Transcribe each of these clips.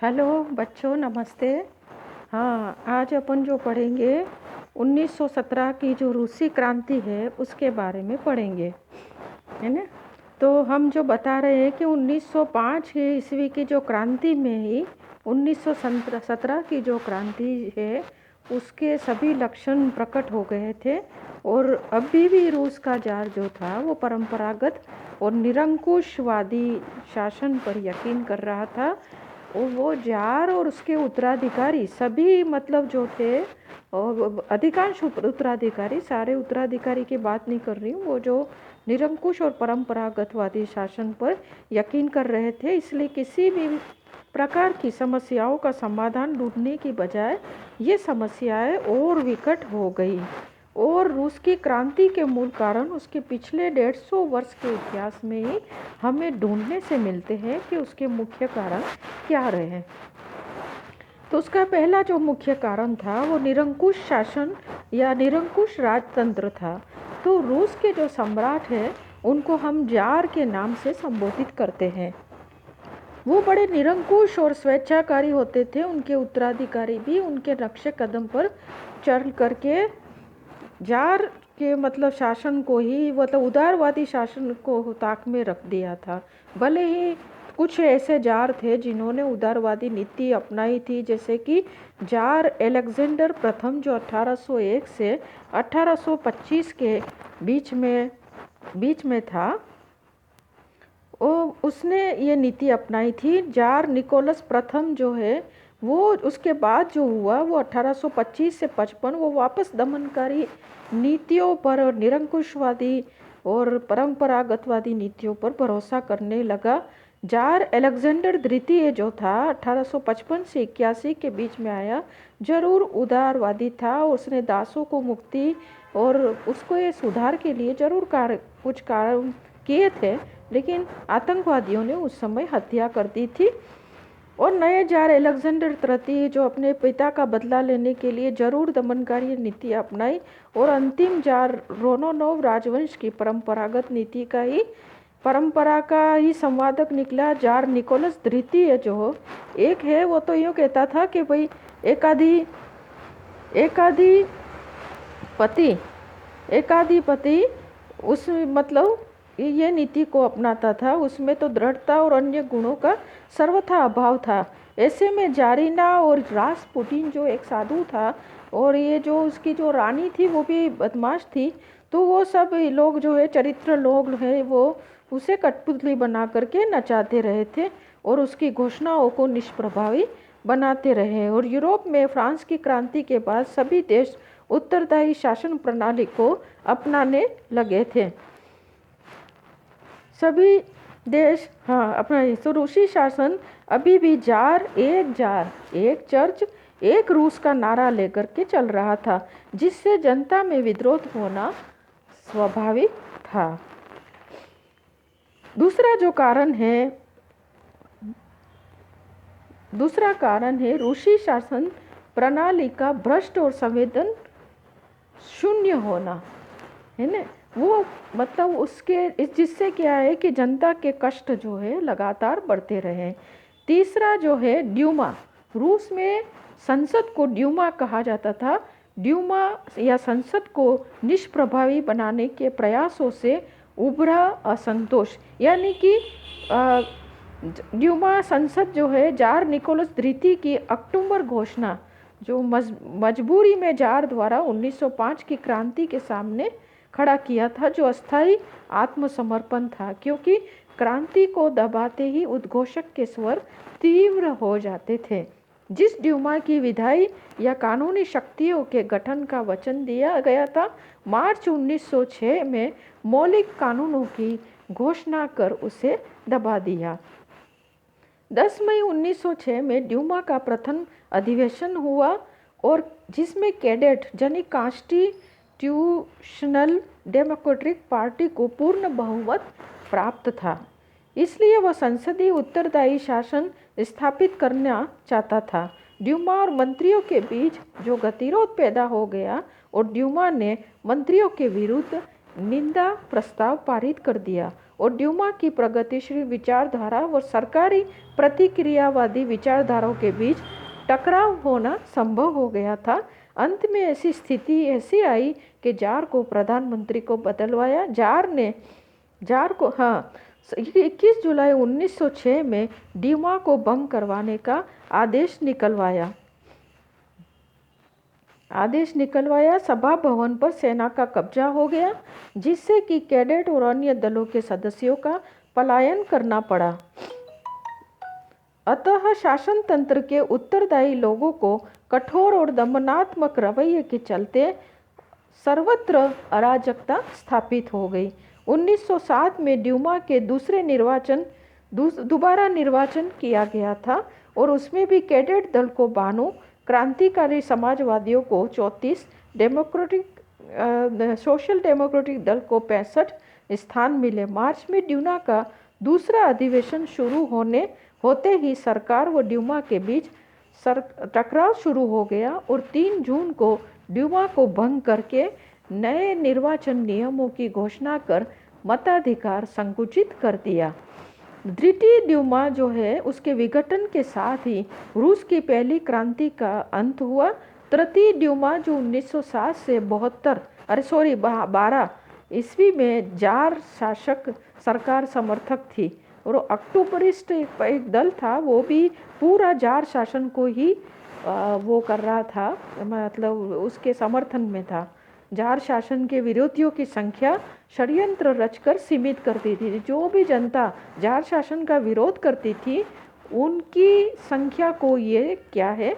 Hello बच्चों, नमस्ते। हाँ, आज अपन जो पढ़ेंगे 1917 की जो रूसी क्रांति है उसके बारे में पढ़ेंगे, है ना। तो हम जो बता रहे हैं कि 1905 के ईस्वी की जो क्रांति में ही 1917 की जो क्रांति है उसके सभी लक्षण प्रकट हो गए थे। और अभी भी रूस का जार जो था वो परंपरागत और निरंकुशवादी शासन पर यकीन कर रहा था। और वो जार और उसके उत्तराधिकारी सभी मतलब जो थे, और अधिकांश उत्तराधिकारी, सारे उत्तराधिकारी की बात नहीं कर रही हूँ, वो जो निरंकुश और परंपरागतवादी शासन पर यकीन कर रहे थे, इसलिए किसी भी प्रकार की समस्याओं का समाधान ढूंढने की बजाय ये समस्याएं और विकट हो गई। और रूस की क्रांति के मूल कारण उसके पिछले 150 वर्ष के इतिहास में ही हमें ढूंढने से मिलते हैं कि उसके मुख्य कारण क्या रहे। तो उसका पहला जो मुख्य कारण था वो निरंकुश शासन या निरंकुश राजतंत्र था। तो रूस के जो सम्राट हैं उनको हम जार के नाम से संबोधित करते हैं। वो बड़े निरंकुश और स्वेच्छाकारी होते थे। उनके उत्तराधिकारी भी उनके नक्शे कदम पर चल करके जार के मतलब शासन को ही, मतलब उदारवादी शासन को ताक में रख दिया था। भले ही कुछ ऐसे जार थे जिन्होंने उदारवादी नीति अपनाई थी, जैसे कि जार अलेक्जेंडर प्रथम जो 1801 से 1825 के बीच में था, उसने ये नीति अपनाई थी। जार निकोलस प्रथम जो है वो उसके बाद जो हुआ वो 1825 से 55 वो वापस दमनकारी नीतियों पर और निरंकुशवादी और परंपरागतवादी नीतियों पर भरोसा करने लगा। जार अलेक्जेंडर द्वितीय जो था 1855 से 81 के बीच में आया, जरूर उदारवादी था। उसने दासों को मुक्ति और उसको ये सुधार के लिए जरूर कुछ कार्य किए थे, लेकिन आतंकवादियों ने उस समय हत्या कर दी थी। और नए जार अलेक्जेंडर तृतीय जो अपने पिता का बदला लेने के लिए जरूर दमनकारी नीति अपनाई। और अंतिम जार रोमानोव राजवंश की परंपरा का ही संवादक निकला, जार निकोलस द्वितीय जो एक है वो तो यूँ कहता था कि भाई एकाधिपति उस मतलब ये नीति को अपनाता था। उसमें तो दृढ़ता और अन्य गुणों का सर्वथा अभाव था। ऐसे में जारीना और रासपुटिन जो एक साधु था और ये जो उसकी जो रानी थी वो भी बदमाश थी, तो वो सब लोग जो है चरित्र लोग हैं वो उसे कठपुतली बना करके नचाते रहे थे और उसकी घोषणाओं को निष्प्रभावी बनाते रहे। और यूरोप में फ्रांस की क्रांति के बाद सभी देश उत्तरदायी शासन प्रणाली को अपनाने लगे थे। सभी देश अपना। तो रूसी शासन अभी भी जार एक चर्च एक रूस का नारा लेकर के चल रहा था, जिससे जनता में विद्रोह होना स्वाभाविक था। दूसरा कारण है रूसी शासन प्रणाली का भ्रष्ट और संवेदन शून्य होना, है ना। वो मतलब उसके जिससे क्या है कि जनता के कष्ट जो है लगातार बढ़ते रहे। तीसरा जो है ड्यूमा, रूस में संसद को ड्यूमा कहा जाता था। ड्यूमा या संसद को निष्प्रभावी बनाने के प्रयासों से उभरा असंतोष, यानी कि ड्यूमा संसद जो है जार निकोलस द्वितीय की अक्टूबर घोषणा जो मजबूरी में जार द्वारा 1905 की क्रांति के सामने खड़ा किया था, जो अस्थायी आत्मसमर्पण था, क्योंकि क्रांति को दबाते ही उद्घोषक के स्वर तीव्र हो जाते थे। जिस ड्यूमा की विधायी या कानूनी शक्तियों के गठन का वचन दिया गया था, मार्च 1906 में मौलिक कानूनों की घोषणा कर उसे दबा दिया। 10 मई 1906 में ड्यूमा का प्रथम अधिवेशन हुआ और जिसमें कैडेट यानी कॉन्स्टिट्यूशनल डेमोक्रेटिक पार्टी को पूर्ण बहुमत प्राप्त था। इसलिए वह संसदीय उत्तरदायी शासन स्थापित करना चाहता था। ड्यूमा और मंत्रियों के बीच जो गतिरोध पैदा हो गया और ड्यूमा ने मंत्रियों के विरुद्ध निंदा प्रस्ताव पारित कर दिया और ड्यूमा की प्रगतिशील विचारधारा और सरकारी प्रतिक्रियावादी विचारधाराओं के बीच टकराव होना संभव हो गया था। अंत में ऐसी स्थिति ऐसी आई कि जार को प्रधानमंत्री को बदलवाया। जार को 21 जुलाई 1906 में ड्यूमा को भंग करवाने का आदेश निकलवाया। सभा भवन पर सेना का कब्जा हो गया, जिससे कि कैडेट और अन्य दलों के सदस्यों का पलायन करना पड़ा। अतः शासन तंत्र के उत्तरदायी लोगों को कठोर और दमनात्मक रवैये के चलते सर्वत्र अराजकता स्थापित हो गई। 1907 में ड्यूमा के दोबारा निर्वाचन किया गया था और उसमें भी कैडेट दल को 92, क्रांतिकारी समाजवादियों को 34, सोशल डेमोक्रेटिक दल को 65 स्थान मिले। मार्च में ड्यूमा का दूसरा अधिवेशन शुरू होते ही सरकार व ड्यूमा के बीच टकराव शुरू हो गया और 3 जून को ड्यूमा को भंग करके नए निर्वाचन नियमों की घोषणा कर मताधिकार संकुचित कर दिया। द्वितीय ड्यूमा जो है उसके विघटन के साथ ही रूस की पहली क्रांति का अंत हुआ। तृतीय ड्यूमा जो 1907 से 12 ईस्वी में जार शासक सरकार समर्थक थी और अक्टूबरिस्ट एक दल था, वो भी पूरा जार शासन को ही वो कर रहा था, मतलब उसके समर्थन में था। जार शासन के विरोधियों की संख्या षड्यंत्र रचकर सीमित करती थी। जो भी जनता जार शासन का विरोध करती थी उनकी संख्या को ये क्या है,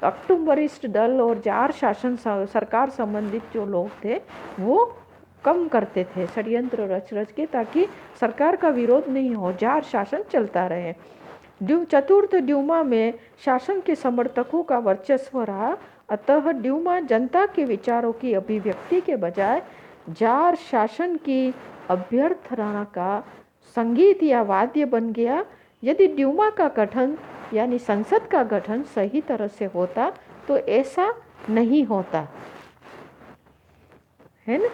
अक्टूबरिस्ट दल और जार शासन सरकार संबंधित जो लोग थे वो कम करते थे, षड्यंत्र रच के, ताकि सरकार का विरोध नहीं हो, जार शासन चलता रहे। चतुर्थ ड्यूमा में शासन के समर्थकों का वर्चस्व रहा। अतः ड्यूमा जनता के विचारों की अभिव्यक्ति के बजाय जार शासन की अभ्यर्थना का संगीत या वाद्य बन गया। यदि ड्यूमा का गठन यानी संसद का गठन सही तरह से होता तो ऐसा नहीं होता, है ना।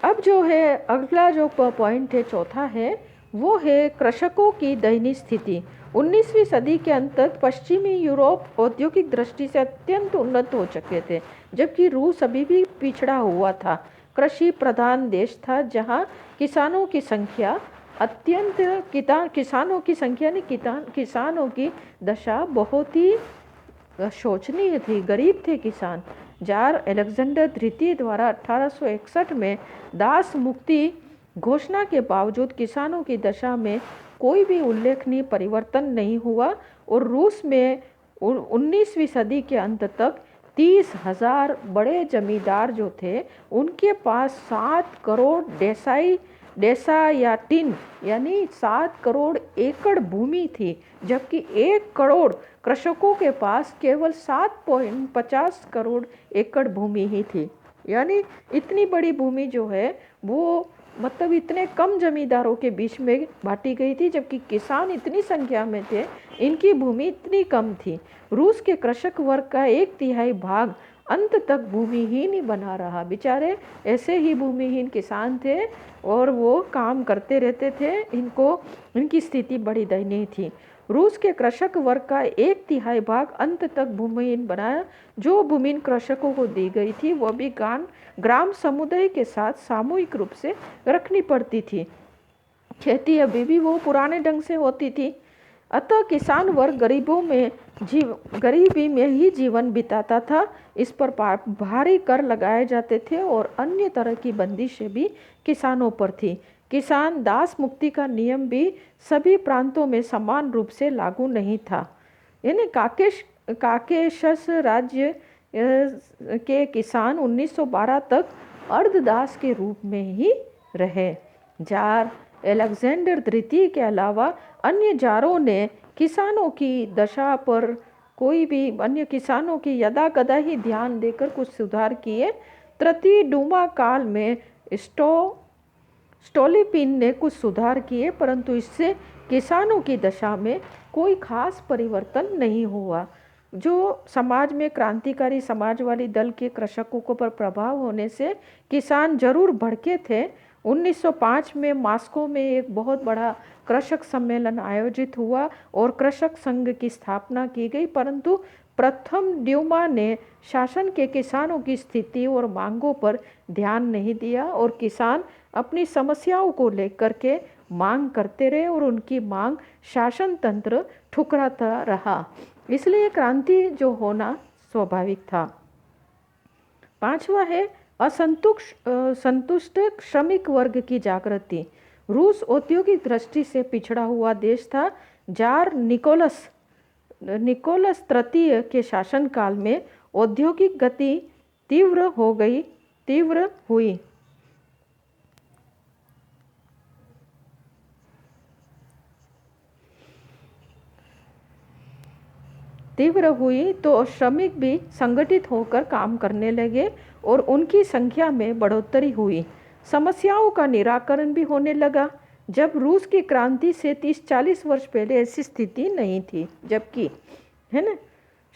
अब जो है अगला जो पॉइंट है, चौथा है, वो है कृषकों की दयनीय स्थिति। 19वीं सदी के अंत तक पश्चिमी यूरोप औद्योगिक दृष्टि से अत्यंत उन्नत हो चुके थे, जबकि रूस अभी भी पिछड़ा हुआ था। कृषि प्रधान देश था जहां किसानों की संख्या किसानों की दशा बहुत ही शोचनीय थी। गरीब थे किसान। जार अलेक्जेंडर द्वितीय द्वारा 1861 में दास मुक्ति घोषणा के बावजूद किसानों की दशा में कोई भी उल्लेखनीय परिवर्तन नहीं हुआ और रूस में 19वीं सदी के अंत तक 30,000 बड़े जमींदार जो थे उनके पास 7 करोड़ डेसायाटिन यानी 7 करोड़ एकड़ भूमि थी, जबकि 1 करोड़ कृषकों के पास केवल 7.50 करोड़ एकड़ भूमि ही थी। यानी इतनी बड़ी भूमि जो है वो मतलब इतने कम जमींदारों के बीच में बांटी गई थी, जबकि किसान इतनी संख्या में थे, इनकी भूमि इतनी कम थी। रूस के कृषक वर्ग का 1/3 भाग अंत तक भूमिहीन ही बना रहा। बेचारे ऐसे ही भूमिहीन किसान थे और वो काम करते रहते थे। इनकी स्थिति बड़ी दयनीय थी। रूस के कृषक वर्ग का 1/3 भाग अंत तक भूमिहीन बनाया। जो भूमि कृषकों को दी गई थी वह भी ग्राम समुदाय के साथ सामूहिक रूप से रखनी पड़ती थी। खेती अभी भी वो पुराने ढंग से होती थी। अतः किसान वर्ग गरीबी में ही जीवन बिताता था। इस पर भारी कर लगाए जाते थे और अन्य तरह की बंदिशें भी किसानों पर थी। किसान दास मुक्ति का नियम भी सभी प्रांतों में समान रूप से लागू नहीं था। यानी काकेशस राज्य के किसान 1912 तक अर्धदास के रूप में ही रहे। जार अलेक्जेंडर द्वितीय के अलावा अन्य जारों ने किसानों की दशा पर कोई भी अन्य किसानों की यदाकदा ही ध्यान देकर कुछ सुधार किए। तृतीय डूमा काल में स्टोलिपिन ने कुछ सुधार किए, परंतु इससे किसानों की दशा में कोई खास परिवर्तन नहीं हुआ। जो समाज में क्रांतिकारी समाजवादी दल के कृषकों पर प्रभाव होने से किसान जरूर भड़के थे 1905 में मॉस्को में एक बहुत बड़ा कृषक सम्मेलन आयोजित हुआ और कृषक संघ की स्थापना की गई, परंतु प्रथम ड्यूमा ने शासन के किसानों की स्थिति और मांगों पर ध्यान नहीं दिया और किसान अपनी समस्याओं को लेकर के मांग करते रहे और उनकी मांग शासन तंत्र ठुकराता रहा, इसलिए क्रांति जो होना स्वाभाविक था। पांचवा है संतुष्ट श्रमिक वर्ग की जागृति। रूस औद्योगिक दृष्टि से पिछड़ा हुआ देश था। जार निकोलस तृतीय के शासनकाल में औद्योगिक गति तीव्र हुई तो श्रमिक भी संगठित होकर काम करने लगे और उनकी संख्या में बढ़ोतरी हुई। समस्याओं का निराकरण भी होने लगा। जब रूस की क्रांति से 30-40 वर्ष पहले ऐसी स्थिति नहीं थी, जबकि है ना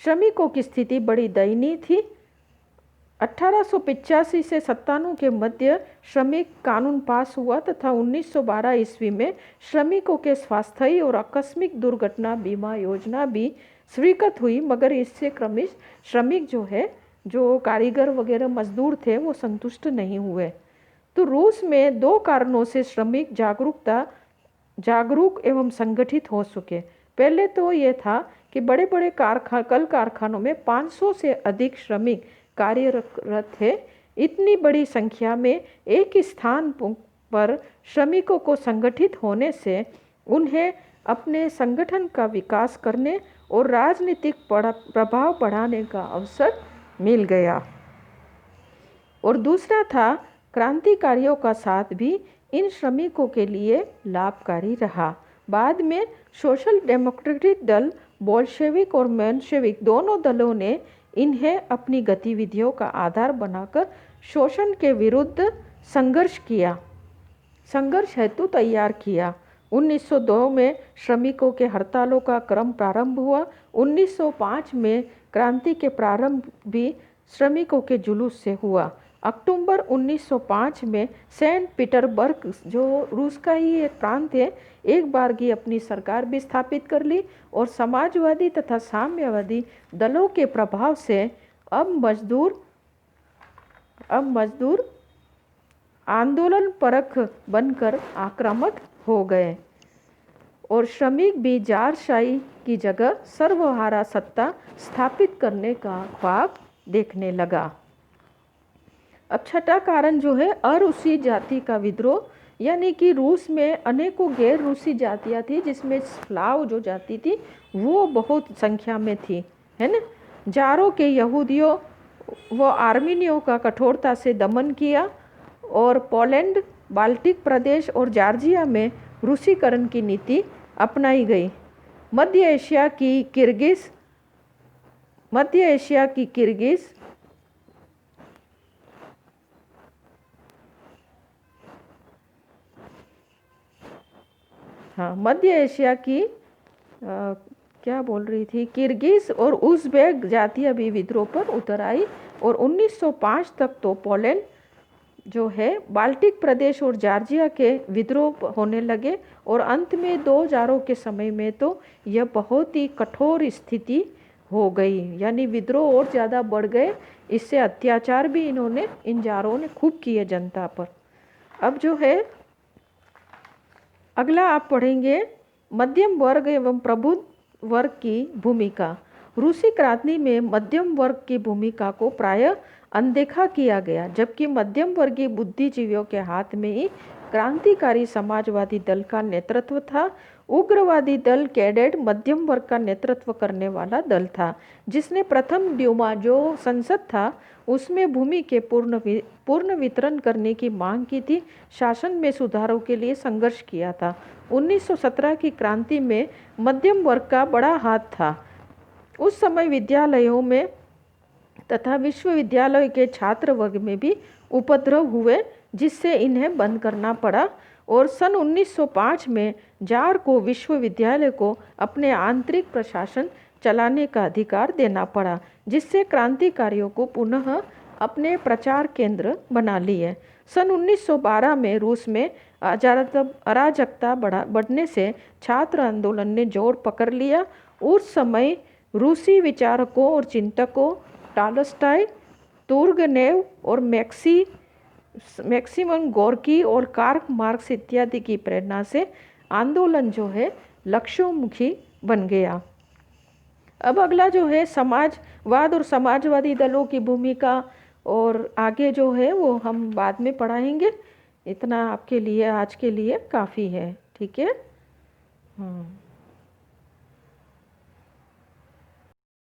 श्रमिकों की स्थिति बड़ी दयनीय थी। 1885 से 97 के मध्य श्रमिक कानून पास हुआ तथा 1912 ईस्वी में श्रमिकों के स्वास्थ्य और आकस्मिक दुर्घटना बीमा योजना भी स्वीकृत हुई, मगर इससे क्रमिश श्रमिक जो कारीगर वगैरह मजदूर थे वो संतुष्ट नहीं हुए। तो रूस में 2 कारणों से श्रमिक जागरूक एवं संगठित हो सके। पहले तो ये था कि बड़े बड़े कल कारखानों में 500 से अधिक श्रमिक कार्यरत थे। इतनी बड़ी संख्या में एक स्थान पर श्रमिकों को संगठित होने से उन्हें अपने संगठन का विकास करने और राजनीतिक प्रभाव बढ़ाने का अवसर मिल गया। और दूसरा था क्रांतिकारियों का साथ भी इन श्रमिकों के लिए लाभकारी रहा। बाद में सोशल डेमोक्रेटिक दल, बोल्शेविक और मेंशेविक दोनों दलों ने इन्हें अपनी गतिविधियों का आधार बनाकर शोषण के विरुद्ध संघर्ष हेतु तैयार किया। 1902 में श्रमिकों के हड़तालों का क्रम प्रारंभ हुआ। 1905 में क्रांति के प्रारंभ भी श्रमिकों के जुलूस से हुआ। अक्टूबर 1905 में सेंट पीटर्सबर्ग, जो रूस का ही एक प्रांत है, एक बार की अपनी सरकार भी स्थापित कर ली और समाजवादी तथा साम्यवादी दलों के प्रभाव से अब मजदूर आंदोलन परख बनकर आक्रामक हो गए और श्रमिक भी जारशाही की जगह सर्वहारा सत्ता स्थापित करने का ख्वाब देखने लगा। अब छठा कारण जो है अरूसी जाति का विद्रोह, यानी कि रूस में अनेकों गैर रूसी जातियाँ थी, जिसमें स्लाव जो जाति थी वो बहुत संख्या में थी, है ना। जारों के यहूदियों व आर्मीनियों का कठोरता से दमन किया और पोलैंड, बाल्टिक प्रदेश और जॉर्जिया में रूसीकरण की नीति अपनाई गई। मध्य एशिया की किर्गिज किर्गिज और उज़्बेक जातियां भी विद्रोह पर उतर आई और 1905 तक तो पोलैंड जो है बाल्टिक प्रदेश और जॉर्जिया के विद्रोह होने लगे और अंत में 2 जारों के समय में तो यह बहुत ही कठोर स्थिति हो गई, यानी विद्रोह और ज़्यादा बढ़ गए। इससे अत्याचार भी इन जारों ने खूब किए जनता पर। अब जो है अगला आप पढ़ेंगे मध्यम वर्ग एवं प्रबुद्ध वर्ग की भूमिका। रूसी क्रांति में मध्यम वर्ग की भूमिका को प्रायः अनदेखा किया गया, जबकि मध्यम वर्गीय बुद्धिजीवियों के हाथ में ही क्रांतिकारी समाजवादी दल का नेतृत्व था। उग्रवादी दल कैडेट मध्यम वर्ग का नेतृत्व करने वाला दल था, जिसने प्रथम ड्यूमा जो संसद था उसमें भूमि के पूर्ण वितरण करने की मांग की थी, शासन में सुधारों के लिए संघर्ष किया था। 1917 की क्रांति में मध्यम वर्ग का बड़ा हाथ था। उस समय विद्यालयों में तथा विश्वविद्यालय के छात्र वर्ग में भी उपद्रव हुए, जिससे इन्हें बंद करना पड़ा और सन 1905 में जार को विश्वविद्यालय को अपने आंतरिक प्रशासन चलाने का अधिकार देना पड़ा, जिससे क्रांतिकारियों को पुनः अपने प्रचार केंद्र बना लिए। सन 1912 में रूस में अराजकता बढ़ने से छात्र आंदोलन ने जोर पकड़ लिया। उस समय रूसी विचारकों और चिंतकों टॉलस्टॉय, तुर्गनेव और मैक्सिमम गोर्की और कार्ल मार्क्स इत्यादि की प्रेरणा से आंदोलन जो है लक्ष्योन्मुखी बन गया। अब अगला जो है समाजवाद और समाजवादी दलों की भूमिका, और आगे जो है वो हम बाद में पढ़ाएंगे। इतना आपके लिए आज के लिए काफ़ी है, ठीक है।